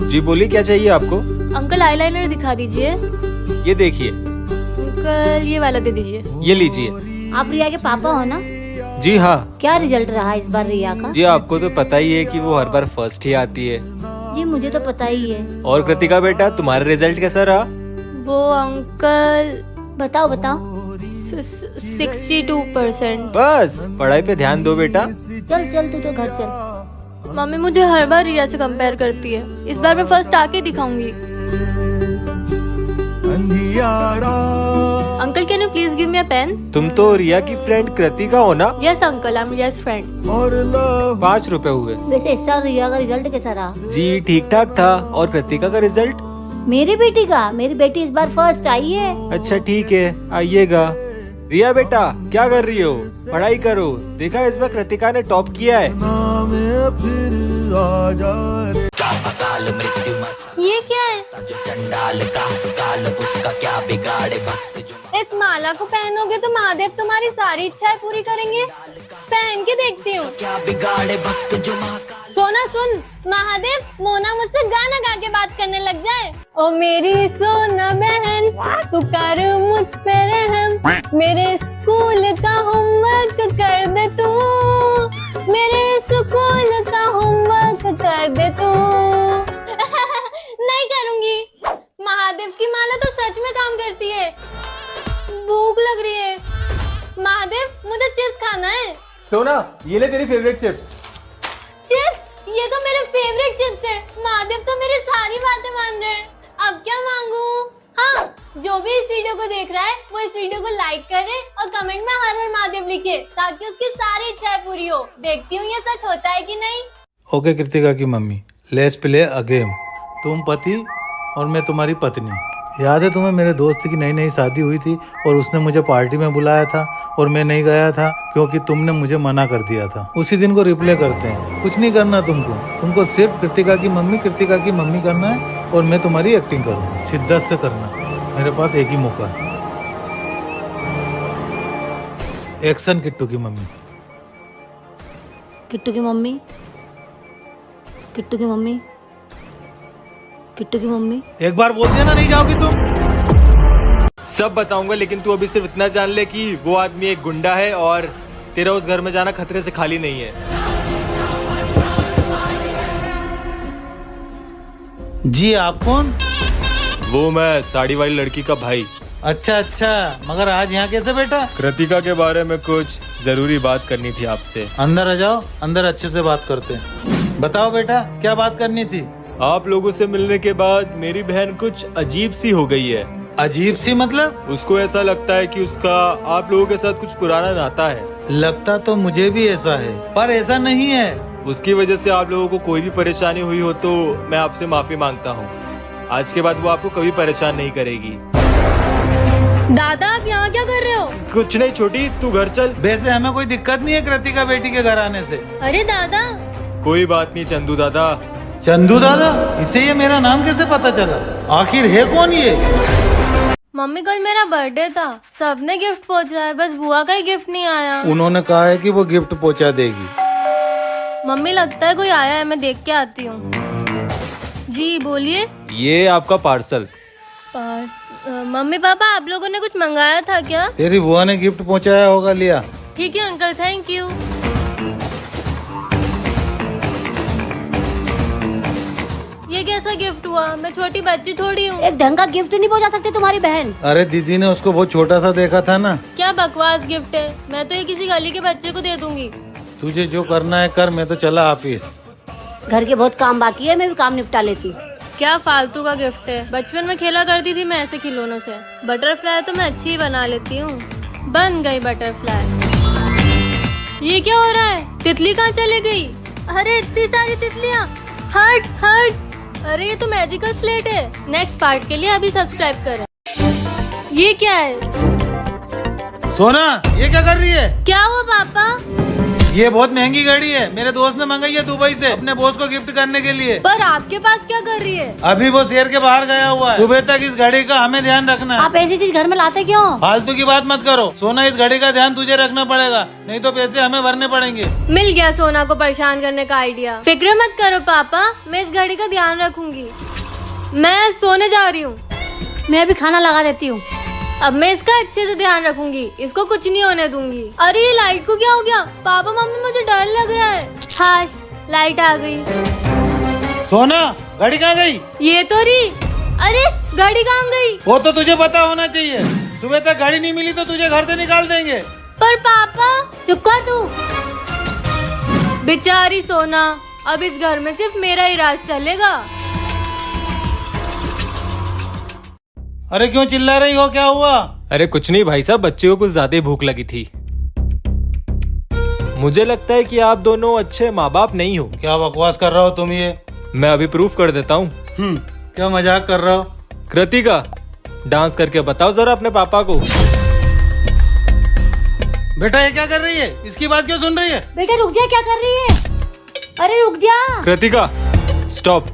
जी बोलिए, क्या चाहिए आपको? अंकल आईलाइनर दिखा दीजिए। ये देखिए। अंकल ये वाला दे दीजिए। ये लीजिए। आप रिया के पापा हो ना? जी हाँ। क्या रिजल्ट रहा इस बार रिया का? जी आपको तो पता ही है कि वो हर बार फर्स्ट ही आती है। जी मुझे तो पता ही है। और कृतिका बेटा, तुम्हारा रिजल्ट कैसा रहा? वो अंकल बताओ बताओ। 62%। बस पढ़ाई पे ध्यान दो बेटा। चल चल तू तो घर चल। मम्मी मुझे हर बार रिया से कंपेयर करती है, इस बार मैं फर्स्ट आके दिखाऊंगी। Uncle can you please give me a pen? तुम तो रिया की फ्रेंड कृतिका हो ना? Yes uncle, I am Riya's friend. 5 रुपए हुए। वैसे इस साल रिया का रिजल्ट कैसा रहा? जी ठीक ठाक था। और कृतिका का रिजल्ट? मेरी बेटी इस बार फर्स्ट आई है। अच्छा ठीक है, आइएगा। रिया बेटा क्या कर रही हो? पढ़ाई करो। देखा इस बार कृतिका ने टॉप किया है। ये क्या है? इस माला को पहनोगे तो महादेव तुम्हारी सारी इच्छाएं पूरी करेंगे। पहन के देखती हूँ। सोना सुन, महादेव मोना मुझसे गाना गा के बात करने लग जाए। ओ मेरी सोना बहन, तू कर मुझ पे रहम, मेरे स्कूल का होमवर्क कर दे तू, मेरे स्कूल का होमवर्क कर दे तू। नहीं करूंगी। महादेव की माला तो सच में काम करती है। भूख लग रही है। महादेव मुझे चिप्स खाना है। सोना ये ले तेरी फेवरेट चिप्स। चिप्स? ये तो मेरे फेवरेट चिप्स है। महादेव तो मेरी सारी बातें मान रहे हैं। अब क्या मांगू? हाँ, जो भी इस वीडियो को देख रहा है वो इस वीडियो को लाइक करे और कमेंट में हर हर महादेव लिखे, ताकि उसकी सारी इच्छाएं पूरी हो। देखती हूँ ये सच होता है कि नहीं। ओके कृतिका की mummy, let's play a game. तुम पति और मैं तुम्हारी पत्नी। याद है तुम्हें मेरे दोस्त की नई नई शादी हुई थी और उसने मुझे पार्टी में बुलाया था और मैं नहीं गया था क्योंकि तुमने मुझे मना कर दिया था। उसी दिन को रिप्ले करते हैं। कुछ नहीं करना तुमको सिर्फ कृतिका की मम्मी करना है और मैं तुम्हारी एक्टिंग करूँगा। शिद्दत से करना, मेरे पास एक ही मौका है। एक्शन किट्टू की मम्मी। किट्टू की मम्मी, किट्टू की मम्मी, किट्टू की मम्मी। एक बार बोल दिया ना, नहीं जाओगी तुम। सब बताऊंगा, लेकिन तू अभी सिर्फ इतना जान ले कि वो आदमी एक गुंडा है और तेरा उस घर में जाना खतरे से खाली नहीं है। जी आप कौन? वो मैं साड़ी वाली लड़की का भाई। अच्छा, मगर आज यहाँ कैसे बेटा? कृतिका के बारे में कुछ जरूरी बात करनी थी आपसे। अंदर आ जाओ, अंदर अच्छे से बात करते हैं। बताओ बेटा, क्या बात करनी थी? आप लोगों से मिलने के बाद मेरी बहन कुछ अजीब सी हो गई है। अजीब सी मतलब? उसको ऐसा लगता है कि उसका आप लोगों के साथ कुछ पुराना नाता है। लगता तो मुझे भी ऐसा है, पर ऐसा नहीं है। उसकी वजह से आप लोगों को कोई भी परेशानी हुई हो तो मैं आपसे माफी मांगता हूँ। आज के बाद वो आपको कभी परेशान नहीं करेगी। दादा आप यहाँ क्या कर रहे हो? कुछ नहीं छोटी, तू घर चल। वैसे हमें कोई दिक्कत नहीं है कृतिका बेटी के घर आने से। अरे दादा। कोई बात नहीं चंदू दादा। चंदू दादा? इसे ये मेरा नाम कैसे पता चला? आखिर है कौन ये? मम्मी कल मेरा बर्थडे था, सबने गिफ्ट पहुँचा है, बस बुआ का ही गिफ्ट नहीं आया। उन्होंने कहा है कि वो गिफ्ट पहुंचा देगी। मम्मी लगता है कोई आया है, मैं देख के आती हूँ। जी बोलिए। ये आपका पार्सल। मम्मी पापा आप लोगों ने कुछ मंगाया था क्या? तेरी बुआ ने गिफ्ट पहुंचाया होगा, लिया। ठीक है अंकल, थैंक यू। ये कैसा गिफ्ट हुआ? मैं छोटी बच्ची थोड़ी हूँ। एक ढंग का गिफ्ट नहीं पहुंचा सकती तुम्हारी बहन? अरे दीदी ने उसको बहुत छोटा सा देखा था ना। क्या बकवास गिफ्ट है, मैं तो ये किसी गली के बच्चे को दे दूंगी। तुझे जो करना है कर, मैं तो चला ऑफिस। घर के बहुत काम बाकी है, मैं भी काम निपटा लेती। क्या फालतू का गिफ्ट है। बचपन में खेला करती थी मैं ऐसे खिलौनों से। बटरफ्लाई तो मैं अच्छी ही बना लेती हूँ। बन गई बटरफ्लाई। ये क्या हो रहा है? तितली कहाँ चली गई? अरे इतनी सारी तितलियाँ। हट हट। अरे ये तो मैजिकल स्लेट है। नेक्स्ट पार्ट के लिए अभी सब्सक्राइब करें। ये क्या है? सोना ये क्या कर रही है? क्या हुआ पापा? ये बहुत महंगी घड़ी है, मेरे दोस्त ने मंगाई है दुबई से अपने बॉस को गिफ्ट करने के लिए। पर आपके पास क्या कर रही है? अभी वो शहर के बाहर गया हुआ है, सुबह तक इस घड़ी का हमें ध्यान रखना है। आप ऐसी चीज घर में लाते क्यों? फालतू की बात मत करो सोना, इस घड़ी का ध्यान तुझे रखना पड़ेगा, नहीं तो पैसे हमें भरने पड़ेंगे। मिल गया सोना को परेशान करने का आइडिया। फिक्र मत करो पापा, मैं इस घड़ी का ध्यान रखूंगी। मैं सोने जा रही हूँ। मैं भी खाना लगा देती हूँ। अब मैं इसका अच्छे से ध्यान रखूंगी, इसको कुछ नहीं होने दूंगी। अरे ये लाइट को क्या हो गया? पापा मम्मी मुझे डर लग रहा है। हाश, लाइट आ गई। सोना घड़ी कहाँ गई? ये तो रही। अरे घड़ी कहाँ गई? वो तो तुझे पता होना चाहिए, सुबह तक घड़ी नहीं मिली तो तुझे घर से निकाल देंगे। पर पापा। चुप कर तू। बेचारी सोना, अब इस घर में सिर्फ मेरा ही राज चलेगा। अरे क्यों चिल्ला रही हो, क्या हुआ? अरे कुछ नहीं भाई साहब, बच्चे को कुछ ज्यादा ही भूख लगी थी। मुझे लगता है कि आप दोनों अच्छे माँ बाप नहीं हो। क्या बकवास कर रहा हो तुम ये? मैं अभी प्रूफ कर देता हूँ। क्या मजाक कर रहा हो? कृतिका, डांस करके बताओ जरा अपने पापा को। बेटा ये क्या कर रही है? इसकी बात क्यों सुन रही है? बेटा रुक जा, क्या कर रही है? अरे रुक जा। कृतिका स्टॉप।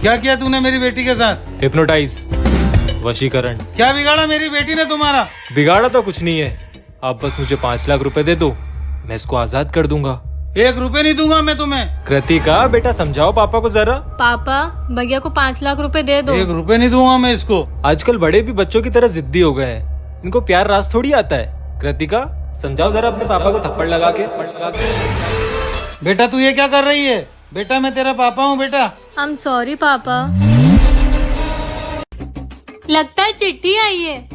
क्या किया तूने मेरी बेटी के साथ? हिप्नोटाइज, वशीकरण। क्या बिगाड़ा मेरी बेटी ने तुम्हारा? बिगाड़ा तो कुछ नहीं है, आप बस मुझे 5 लाख रुपए दे दो, मैं इसको आजाद कर दूंगा। 1 रुपए नहीं दूंगा मैं तुम्हें। कृतिका बेटा समझाओ पापा को जरा। पापा भैया को 5 लाख रुपए दे दो। 1 रुपए नहीं दूंगा मैं इसको। आजकल बड़े भी बच्चों की तरह जिद्दी हो गए हैं, इनको प्यार रास थोड़ी आता है। कृतिका समझाओ जरा अपने पापा को थप्पड़ लगा के। बेटा तू ये क्या कर रही है? बेटा मैं तेरा पापा हूँ बेटा। आई एम सॉरी पापा। लगता है चिट्ठी आई है।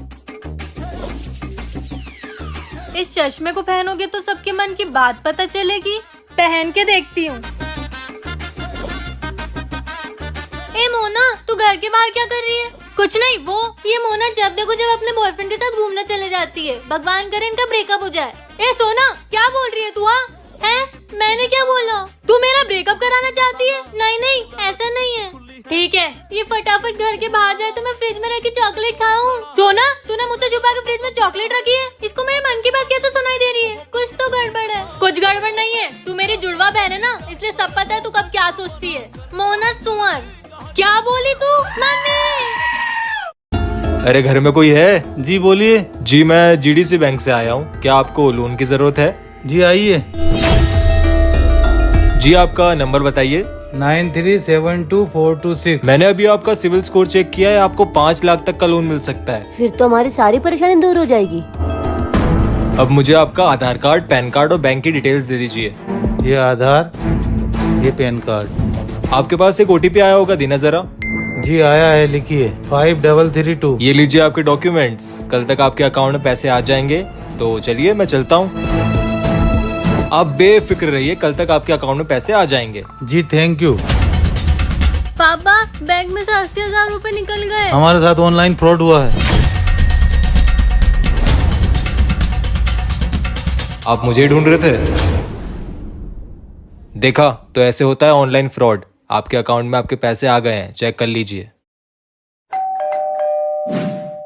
इस चश्मे को पहनोगे तो सबके मन की बात पता चलेगी। पहन के देखती हूँ। ए मोना, तू घर के बाहर क्या कर रही है? कुछ नहीं, वो ये मोना जब देखो जब अपने बॉयफ्रेंड के साथ घूमने चले जाती है। भगवान करे इनका ब्रेकअप हो जाए। ए सोना, क्या बोल रही है तू? हाँ है? मैंने क्या बोला? तू मेरा ब्रेकअप कराना चाहती है? नहीं नहीं, ऐसा नहीं है। ठीक है, ये फटाफट घर के बाहर जाए तो मैं फ्रिज में रखी चॉकलेट खाऊं। सोना, तूने मुझसे छुपा के फ्रिज में चॉकलेट रखी है? इसको मेरे मन की बात कैसे सुनाई दे रही है? कुछ तो गड़बड़ है। कुछ गड़बड़ नहीं है, तू मेरी जुड़वा बहन है ना, इसलिए सब पता है तू कब क्या सोचती है। मोना सुअर, क्या बोली तू? मम्मी। अरे घर में कोई है? जी बोलिए। जी मैं जीडीसी बैंक से आया हूँ, क्या आपको लोन की जरूरत है? जी आइए। जी आपका नंबर बताइए। 937246। मैंने अभी आपका सिविल स्कोर चेक किया है, आपको 5 लाख तक का लोन मिल सकता है। फिर तो हमारी सारी परेशानी दूर हो जाएगी। अब मुझे आपका आधार कार्ड, पैन कार्ड और बैंक की डिटेल्स दे दीजिए। ये आधार, ये पैन कार्ड। आपके पास एक ओटीपी आया होगा, देना जरा। जी आया है, लिखिए 5332। ये लीजिए आपके डॉक्यूमेंट्स, कल तक आपके अकाउंट में पैसे आ जाएंगे। तो चलिए मैं चलता हूँ, आप बेफिक्र रहिए, कल तक आपके अकाउंट में पैसे आ जाएंगे। जी थैंक यू। पापा बैंक में से 80,000 रुपए निकल गए। हमारे साथ ऑनलाइन फ्रॉड हुआ है। आप मुझे ढूंढ रहे थे? देखा तो ऐसे होता है ऑनलाइन फ्रॉड। आपके अकाउंट में आपके पैसे आ गए हैं, चेक कर लीजिए।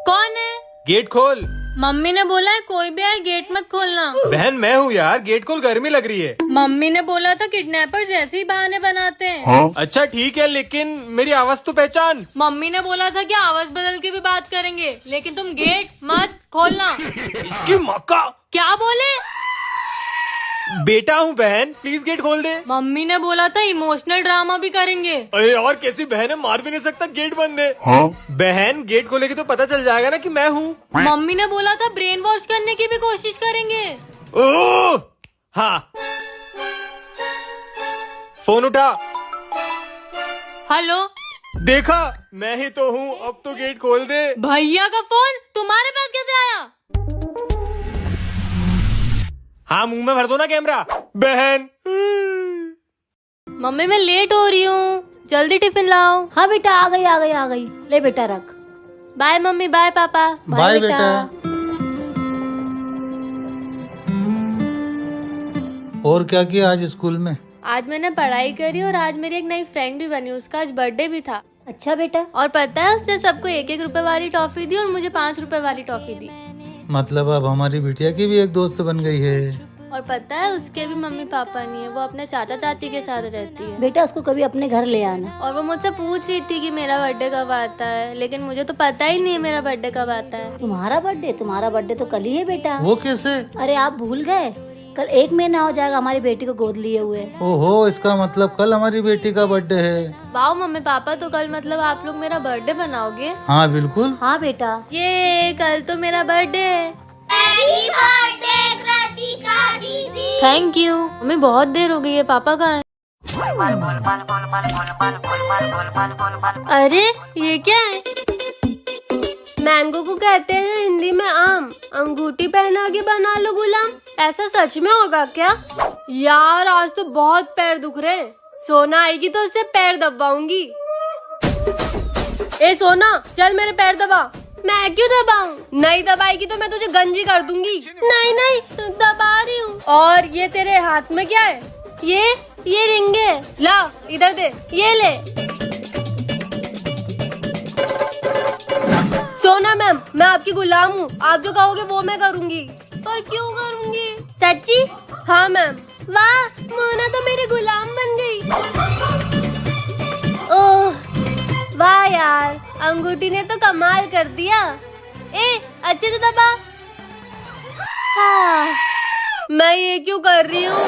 कौन है? गेट खोल। मम्मी ने बोला है कोई भी आए गेट मत खोलना। बहन मैं हूँ यार, गेट खोल, गर्मी लग रही है। मम्मी ने बोला था किडनैपर्स ऐसे ही बहाने बनाते हैं। अच्छा ठीक है, लेकिन मेरी आवाज तो पहचान। मम्मी ने बोला था कि आवाज बदल के भी बात करेंगे, लेकिन तुम गेट मत खोलना। इसकी मक्का। क्या बोले? बेटा हूँ बहन, प्लीज गेट खोल दे। मम्मी ने बोला था इमोशनल ड्रामा भी करेंगे। अरे और कैसी बहन है, मार भी नहीं सकता, गेट बंद है। बहन गेट खोलेगी तो पता चल जाएगा ना कि मैं हूँ। मम्मी ने बोला था ब्रेन वॉश करने की भी कोशिश करेंगे। ओह हाँ, फोन उठा। हेलो, देखा मैं ही तो हूँ, अब तो गेट खोल दे। भैया का फोन तुम्हारे पास कैसे आया? हाँ मुंह में भर दो ना कैमरा। बहन मम्मी मैं लेट हो रही हूँ, जल्दी टिफिन लाओ। हाँ बेटा आ गई आ गई आ गई। ले बेटा रख। बाय मम्मी, बाय पापा। बाय बेटा। और क्या किया आज स्कूल में? आज मैंने पढ़ाई करी और आज मेरी एक नई फ्रेंड भी बनी, उसका आज बर्थडे भी था। अच्छा बेटा। और पता है उसने सबको 1-1 रुपए वाली टॉफी दी और मुझे 5 रुपए वाली टॉफी दी। मतलब अब हमारी बिटिया की भी एक दोस्त बन गई है। और पता है उसके भी मम्मी पापा नहीं है, वो अपने चाचा चाची के साथ रहती है। बेटा उसको कभी अपने घर ले आना। और वो मुझसे पूछ रही थी कि मेरा बर्थडे कब आता है, लेकिन मुझे तो पता ही नहीं है मेरा बर्थडे कब आता है। तुम्हारा बर्थडे तो कल ही है बेटा। वो कैसे? अरे आप भूल गए, कल 1 महीना हो जाएगा हमारी बेटी को गोद लिए हुए। ओहो, इसका मतलब कल हमारी बेटी का बर्थडे है। वाह मम्मी पापा, तो कल मतलब आप लोग मेरा बर्थडे बनाओगे? हाँ बिल्कुल। हाँ बेटा। ये कल तो मेरा बर्थडे है। हैप्पी बर्थडे कृतिका दीदी। Thank you. मम्मी बहुत देर हो गई है, पापा कहाँ है? अरे ये क्या है? मैंगो को कहते हैं हिंदी में आम, अंगूठी पहना के बना लो गुलाम। ऐसा सच में होगा क्या? यार आज तो बहुत पैर दुख रहे हैं। सोना आएगी तो उससे पैर दबाऊंगी। ए सोना, चल मेरे पैर दबा। मैं क्यों दबाऊं? नहीं दबाएगी तो मैं तुझे गंजी कर दूंगी। नहीं नहीं दबा रही हूँ। और ये तेरे हाथ में क्या है? ये रिंग है। ला इधर दे, ये ले। सोना मैम, मैं आपकी गुलाम हूँ, आप जो कहोगे वो मैं करूँगी। पर क्यों करूँगी? सच्ची? हाँ मैम। वाह, मोना तो मेरी गुलाम बन गई। ओह वाह यार, अंगूठी ने तो कमाल कर दिया। ए अच्छे से दबा। हाँ, मैं ये क्यों कर रही हूँ?